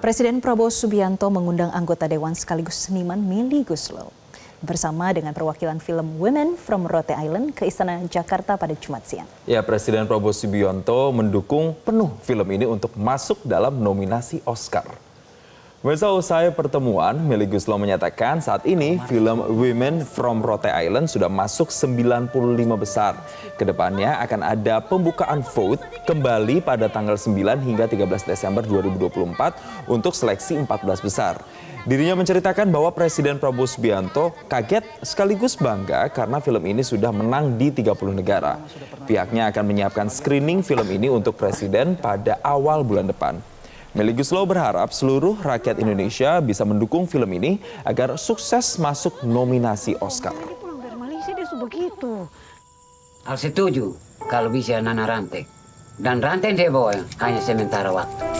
Presiden Prabowo Subianto mengundang anggota Dewan sekaligus seniman Melly Goeslaw bersama dengan perwakilan film Women from Rhode Island ke Istana Jakarta pada Jumat siang. Ya, Presiden Prabowo Subianto mendukung penuh film ini untuk masuk dalam nominasi Oscar. Pemirsa, usai pertemuan, Melly Goeslaw menyatakan saat ini film Women from Rhode Island sudah masuk 95 besar. Kedepannya akan ada pembukaan vote kembali pada tanggal 9 hingga 13 Desember 2024 untuk seleksi 14 besar. Dirinya menceritakan bahwa Presiden Prabowo Subianto kaget sekaligus bangga karena film ini sudah menang di 30 negara. Pihaknya akan menyiapkan screening film ini untuk Presiden pada awal bulan depan. Melly Goeslaw berharap seluruh rakyat Indonesia bisa mendukung film ini agar sukses masuk nominasi Oscar. Al setuju kalau bisa Nana rantai. Dan rantai dia bawa hanya sementara waktu.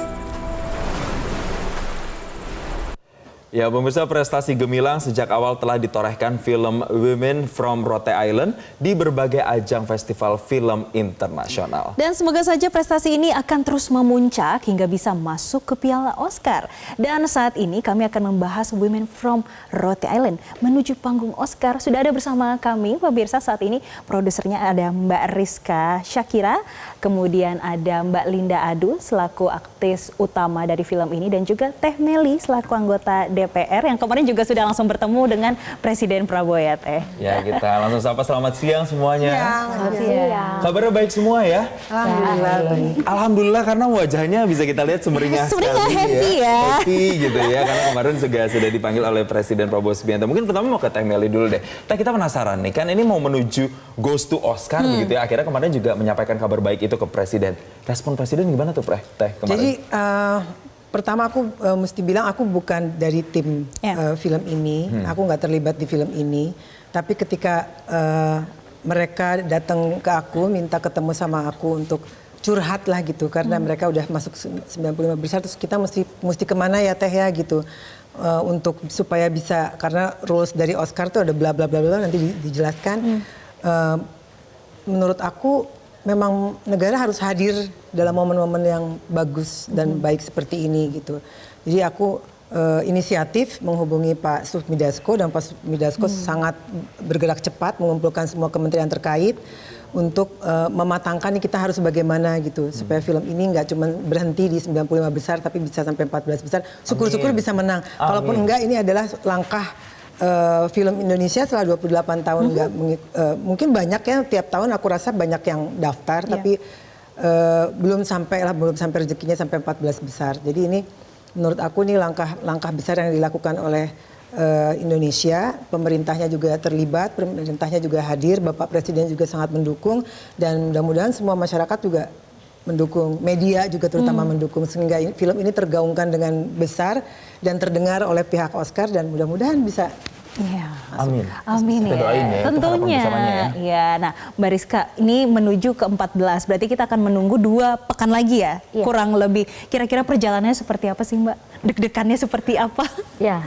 Ya, pemirsa, prestasi gemilang sejak awal telah ditorehkan film Women from Rhode Island di berbagai ajang festival film internasional. Dan semoga saja prestasi ini akan terus memuncak hingga bisa masuk ke Piala Oscar. Dan saat ini kami akan membahas Women from Rhode Island menuju panggung Oscar. Sudah ada bersama kami, pemirsa, saat ini produsernya ada Mbak Rizka Syakira, kemudian ada Mbak Linda Adu selaku aktris utama dari film ini, dan juga Teh Melly selaku anggota DPR yang kemarin juga sudah langsung bertemu dengan Presiden Prabowo ya Teh. Ya, kita langsung sapa, selamat siang semuanya. Selamat siang. Kabarnya baik semua ya? Alhamdulillah. Alhamdulillah, karena wajahnya bisa kita lihat sumringah sekali happy ya. Happy gitu ya, karena kemarin juga sudah dipanggil oleh Presiden Prabowo Subianto. Mungkin pertama mau ke Teh Melly dulu deh. Teh, kita penasaran nih, kan ini mau menuju Goes to Oscar begitu ya. Akhirnya kemarin juga menyampaikan kabar baik itu ke Presiden. Respon Presiden gimana tuh, Teh, kemarin? Jadi pertama aku mesti bilang aku bukan dari tim film ini, aku nggak terlibat di film ini. Tapi ketika mereka datang ke aku, minta ketemu sama aku untuk curhat lah gitu, karena mereka udah masuk 95 besar, terus kita mesti kemana ya Teh ya gitu, untuk supaya bisa, karena rules dari Oscar tuh ada bla bla bla bla, nanti dijelaskan. Menurut aku memang negara harus hadir dalam momen-momen yang bagus dan baik seperti ini gitu. Jadi aku inisiatif menghubungi Pak Sufmi-Dasko, dan Pak Sufmi-Dasko sangat bergerak cepat mengumpulkan semua kementerian terkait untuk mematangkan nih kita harus bagaimana gitu supaya film ini nggak cuma berhenti di 95 besar tapi bisa sampai 14 besar. Syukur-syukur bisa menang. Kalaupun enggak, ini adalah langkah film Indonesia setelah 28 tahun nggak mungkin banyak ya, tiap tahun aku rasa banyak yang daftar tapi belum sampai rezekinya sampai 14 besar. Jadi ini menurut aku nih langkah besar yang dilakukan oleh Indonesia. Pemerintahnya juga terlibat, pemerintahnya juga hadir, Bapak Presiden juga sangat mendukung, dan mudah-mudahan semua masyarakat juga mendukung, media juga terutama mendukung, sehingga film ini tergaungkan dengan besar dan terdengar oleh pihak Oscar, dan mudah-mudahan bisa. Iya. Amin. Amin Kita doain ya, tentunya. Ya, nah Mbak Rizka, ini menuju ke 14, berarti kita akan menunggu 2 pekan lagi ya, kurang lebih. Kira-kira perjalanannya seperti apa sih Mbak? Deg-degannya seperti apa? Ya,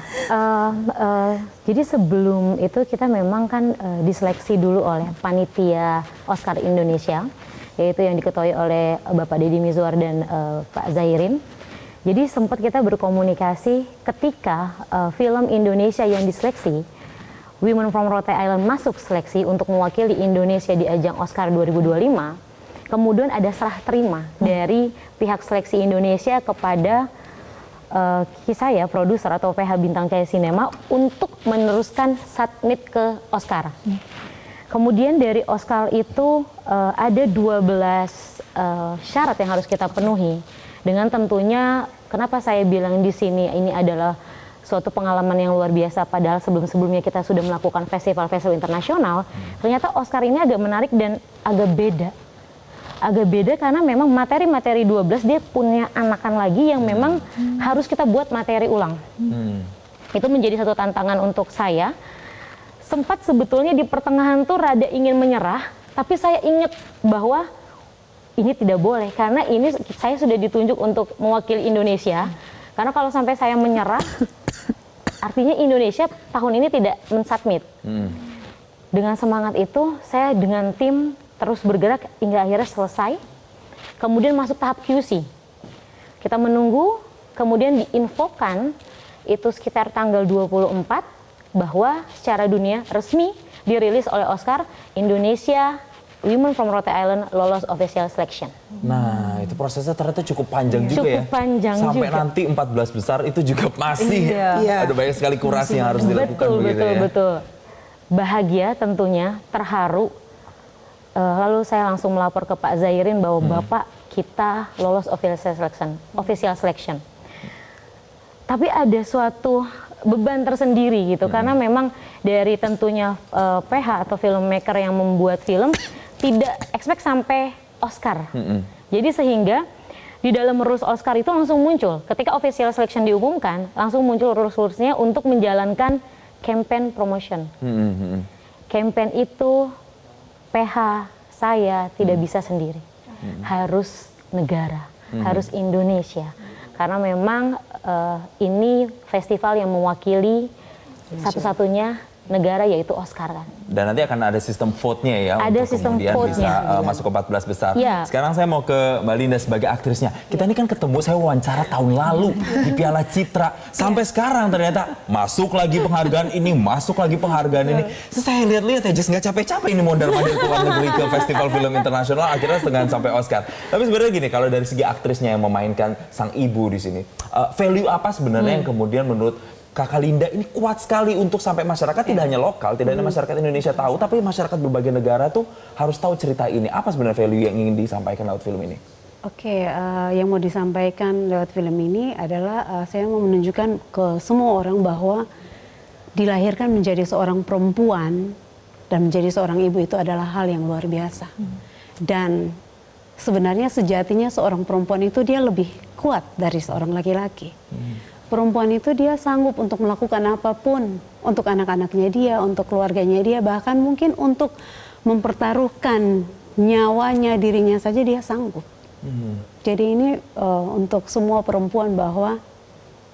jadi sebelum itu kita memang kan diseleksi dulu oleh panitia Oscar Indonesia, yaitu yang diketuai oleh Bapak Deddy Mizwar dan Pak Zahirin. Jadi sempat kita berkomunikasi ketika film Indonesia yang diseleksi, Women from Rhode Island masuk seleksi untuk mewakili Indonesia di ajang Oscar 2025. Kemudian ada serah terima dari pihak seleksi Indonesia kepada saya, produser atau PH Bintang Jaya Cinema, untuk meneruskan submit ke Oscar. Kemudian dari Oscar itu ada 12 syarat yang harus kita penuhi. Dengan tentunya, kenapa saya bilang di sini ini adalah suatu pengalaman yang luar biasa, padahal sebelum-sebelumnya kita sudah melakukan festival-festival internasional, ternyata Oscar ini agak menarik dan agak beda. Agak beda karena memang materi-materi 12 dia punya anakan lagi yang memang harus kita buat materi ulang. Itu menjadi satu tantangan untuk saya. Sempat sebetulnya di pertengahan tuh rada ingin menyerah, tapi saya ingat bahwa ini tidak boleh, karena ini saya sudah ditunjuk untuk mewakili Indonesia. Karena kalau sampai saya menyerah, artinya Indonesia tahun ini tidak mensubmit. Dengan semangat itu, saya dengan tim terus bergerak hingga akhirnya selesai. Kemudian masuk tahap QC. Kita menunggu kemudian diinfokan itu sekitar tanggal 24 bahwa secara dunia resmi dirilis oleh Oscar, Indonesia Women from Rhode Island lolos official selection. Nah, itu prosesnya ternyata cukup panjang juga ya. Cukup panjang Sampai juga. nanti 14 besar itu juga masih Iya. ada banyak sekali kurasi yang harus dilakukan Betul, begitu betul, ya. betul. Bahagia tentunya, terharu. Lalu saya langsung melapor ke Pak Zairin bahwa Bapak kita lolos official selection. Tapi ada suatu beban tersendiri gitu, karena memang dari tentunya PH atau filmmaker yang membuat film tidak expect sampai Oscar. Jadi sehingga di dalam rules Oscar itu langsung muncul, ketika official selection diumumkan, langsung muncul rules-rulesnya untuk menjalankan campaign promotion. Campaign itu PH saya tidak bisa sendiri, harus negara, harus Indonesia, karena memang ini festival yang mewakili satu-satunya negara yaitu Oscar kan. Dan nanti akan ada sistem vote-nya ya Ada untuk sistem kemudian vote-nya. bisa masuk ke 14 besar. Iya. Sekarang saya mau ke Mbak Linda sebagai aktrisnya. Kita ini kan ketemu, saya wawancara tahun lalu di Piala Citra. Sampai sekarang ternyata masuk lagi penghargaan ini, masuk lagi penghargaan ini. Terus saya lihat-lihat ya, just nggak capek-capek ini mondar-mandir ke luar negeri ke festival film internasional, akhirnya dengan sampai Oscar. Tapi sebenarnya gini, kalau dari segi aktrisnya yang memainkan sang ibu di sini, value apa sebenarnya yang kemudian menurut Kakak Linda ini kuat sekali untuk sampai masyarakat tidak hanya lokal, tidak hanya masyarakat Indonesia tahu, tapi masyarakat berbagai negara tuh harus tahu cerita ini. Apa sebenarnya value yang ingin disampaikan lewat film ini? Oke, yang mau disampaikan lewat film ini adalah saya mau menunjukkan ke semua orang bahwa dilahirkan menjadi seorang perempuan dan menjadi seorang ibu itu adalah hal yang luar biasa. Dan sebenarnya sejatinya seorang perempuan itu dia lebih kuat dari seorang laki-laki. Perempuan itu dia sanggup untuk melakukan apapun untuk anak-anaknya dia, untuk keluarganya dia, bahkan mungkin untuk mempertaruhkan nyawanya, dirinya saja dia sanggup. Jadi ini untuk semua perempuan bahwa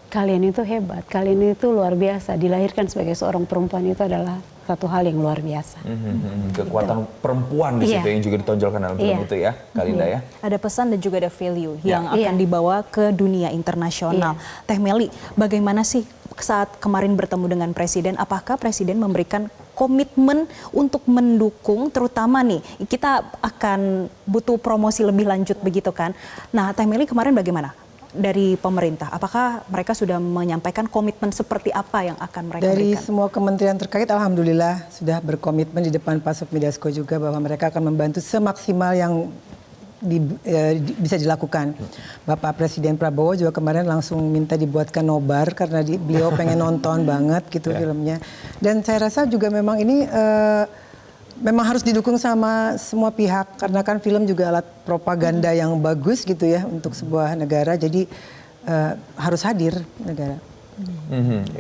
kalian itu hebat, kalian itu luar biasa. Dilahirkan sebagai seorang perempuan itu adalah satu hal yang luar biasa. Kekuatan perempuan di situ yang juga ditonjolkan dalam film itu ya, Kak Linda ya. Ada pesan dan juga ada value yang akan dibawa ke dunia internasional. Teh Meli, bagaimana sih saat kemarin bertemu dengan Presiden, apakah Presiden memberikan komitmen untuk mendukung, terutama nih kita akan butuh promosi lebih lanjut begitu kan. Nah Teh Meli kemarin bagaimana dari pemerintah? Apakah mereka sudah menyampaikan komitmen seperti apa yang akan mereka Dari berikan? semua kementerian terkait, alhamdulillah sudah berkomitmen di depan Pak Sufmidasko juga bahwa mereka akan membantu semaksimal yang bisa dilakukan. Bapak Presiden Prabowo juga kemarin langsung minta dibuatkan nobar karena beliau pengen nonton banget gitu filmnya. Dan saya rasa juga memang ini memang harus didukung sama semua pihak karena kan film juga alat propaganda yang bagus gitu ya untuk sebuah negara. Jadi harus hadir negara.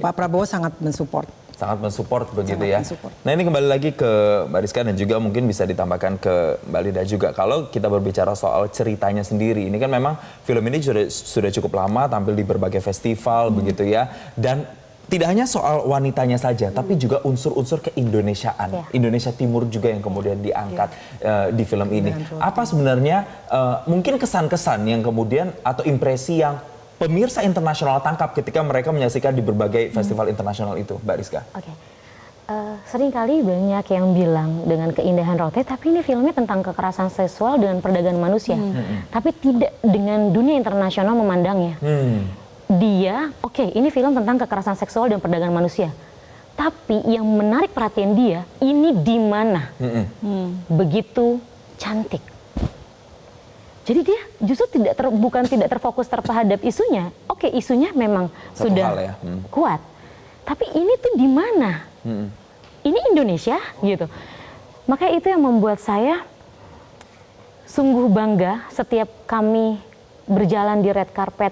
Pak Prabowo sangat mensupport. Sangat mensupport begitu ya. Nah ini kembali lagi ke Mbak Rizka dan juga mungkin bisa ditambahkan ke Mbak Linda juga. Kalau kita berbicara soal ceritanya sendiri, ini kan memang film ini sudah cukup lama tampil di berbagai festival begitu ya. Dan tidak hanya soal wanitanya saja, tapi juga unsur-unsur keindonesiaan. Indonesia Timur juga yang kemudian diangkat di film ini. Apa sebenarnya mungkin kesan-kesan yang kemudian atau impresi yang pemirsa internasional tangkap ketika mereka menyaksikan di berbagai festival internasional itu, Mbak Rizka? Oke. Seringkali banyak yang bilang dengan keindahan Rote, tapi ini filmnya tentang kekerasan seksual dengan perdagangan manusia. Tapi tidak dengan dunia internasional memandangnya. Dia, ini film tentang kekerasan seksual dan perdagangan manusia. Tapi yang menarik perhatian dia, ini di mana? Begitu cantik. Jadi dia justru bukan tidak terfokus terhadap isunya. Isunya memang Satu sudah hal ya. kuat. Tapi ini tuh di mana? Ini Indonesia gitu. Maka itu yang membuat saya sungguh bangga setiap kami berjalan di red carpet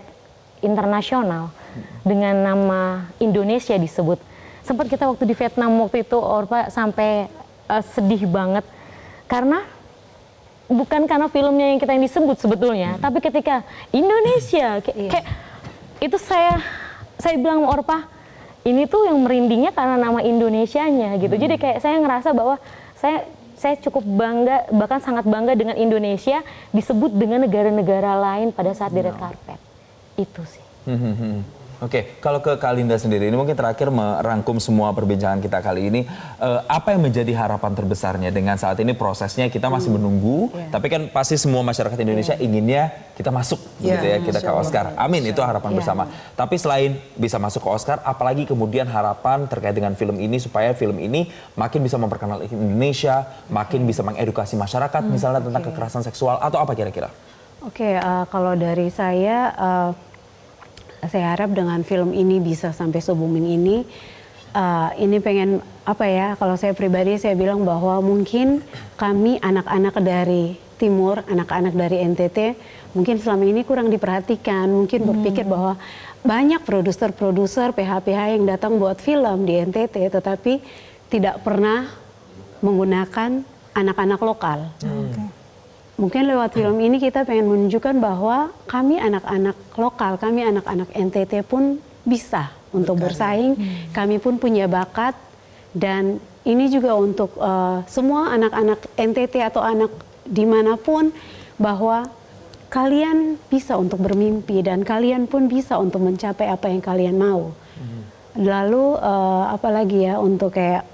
internasional dengan nama Indonesia disebut. Sempat kita waktu di Vietnam waktu itu Orpa sampai sedih banget karena bukan karena filmnya yang kita yang disebut sebetulnya, tapi ketika Indonesia kayak itu saya bilang sama Orpa, ini tuh yang merindingnya karena nama Indonesianya gitu. Jadi kayak saya ngerasa bahwa saya cukup bangga, bahkan sangat bangga dengan Indonesia disebut dengan negara-negara lain pada saat di red carpet. Itu sih. Oke, kalau ke Kak Linda sendiri, ini mungkin terakhir merangkum semua perbincangan kita kali ini. Apa yang menjadi harapan terbesarnya dengan saat ini prosesnya kita masih menunggu, tapi kan pasti semua masyarakat Indonesia inginnya kita masuk, gitu ya, kita ke Oscar. Amin, itu harapan bersama. Tapi selain bisa masuk ke Oscar, apalagi kemudian harapan terkait dengan film ini supaya film ini makin bisa memperkenalkan Indonesia, makin bisa mengedukasi masyarakat, misalnya tentang kekerasan seksual atau apa kira-kira? Oke, kalau dari saya harap dengan film ini bisa sampai se-booming ini pengen apa ya, kalau saya pribadi saya bilang bahwa mungkin kami anak-anak dari Timur, anak-anak dari NTT mungkin selama ini kurang diperhatikan, mungkin berpikir bahwa banyak produser-produser PH-PH yang datang buat film di NTT tetapi tidak pernah menggunakan anak-anak lokal. Mungkin lewat film ini kita pengen menunjukkan bahwa kami anak-anak lokal, kami anak-anak NTT pun bisa untuk bersaing, kami pun punya bakat, dan ini juga untuk semua anak-anak NTT atau anak dimanapun, bahwa kalian bisa untuk bermimpi dan kalian pun bisa untuk mencapai apa yang kalian mau. Lalu apalagi ya, untuk kayak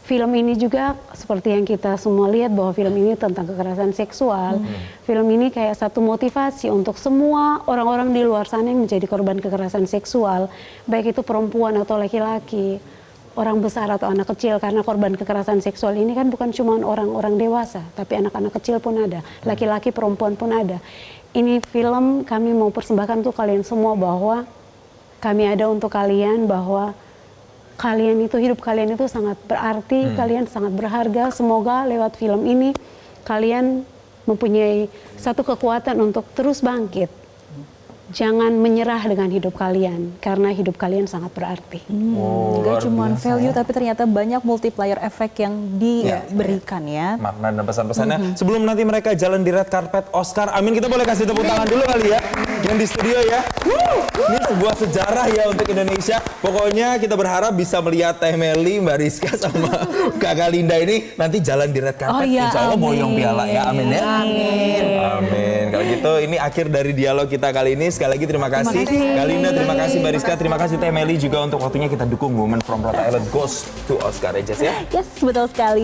film ini juga seperti yang kita semua lihat bahwa film ini tentang kekerasan seksual. Film ini kayak satu motivasi untuk semua orang-orang di luar sana yang menjadi korban kekerasan seksual, baik itu perempuan atau laki-laki, orang besar atau anak kecil, karena korban kekerasan seksual ini kan bukan cuma orang-orang dewasa, tapi anak-anak kecil pun ada, laki-laki, perempuan pun ada. Ini film kami mau persembahkan untuk kalian semua bahwa kami ada untuk kalian, bahwa kalian itu, hidup kalian itu sangat berarti, kalian sangat berharga. Semoga lewat film ini kalian mempunyai satu kekuatan untuk terus bangkit. Jangan menyerah dengan hidup kalian, karena hidup kalian sangat berarti. Gak cuma value, tapi ternyata banyak multiplier efek yang diberikan ya. Makna dan pesan-pesannya. Sebelum nanti mereka jalan di red carpet Oscar, Amin, kita boleh kasih tepuk tangan dulu kali ya, yang di studio ya. Ini sebuah sejarah ya untuk Indonesia. Pokoknya kita berharap bisa melihat Teh Meli, Mbak Rizka sama Kakak Linda ini nanti jalan di red carpet. Insya Allah boyong piala ya, amin ya. Amin. Kalau gitu ini akhir dari dialog kita kali ini. Sekali lagi terima kasih Kak Linda, terima kasih Mbak Rizka, terima kasih Teh Meli juga untuk waktunya. Kita dukung Women from Rhode Island goes to Oscar ya, Jess ya. Yes, betul sekali.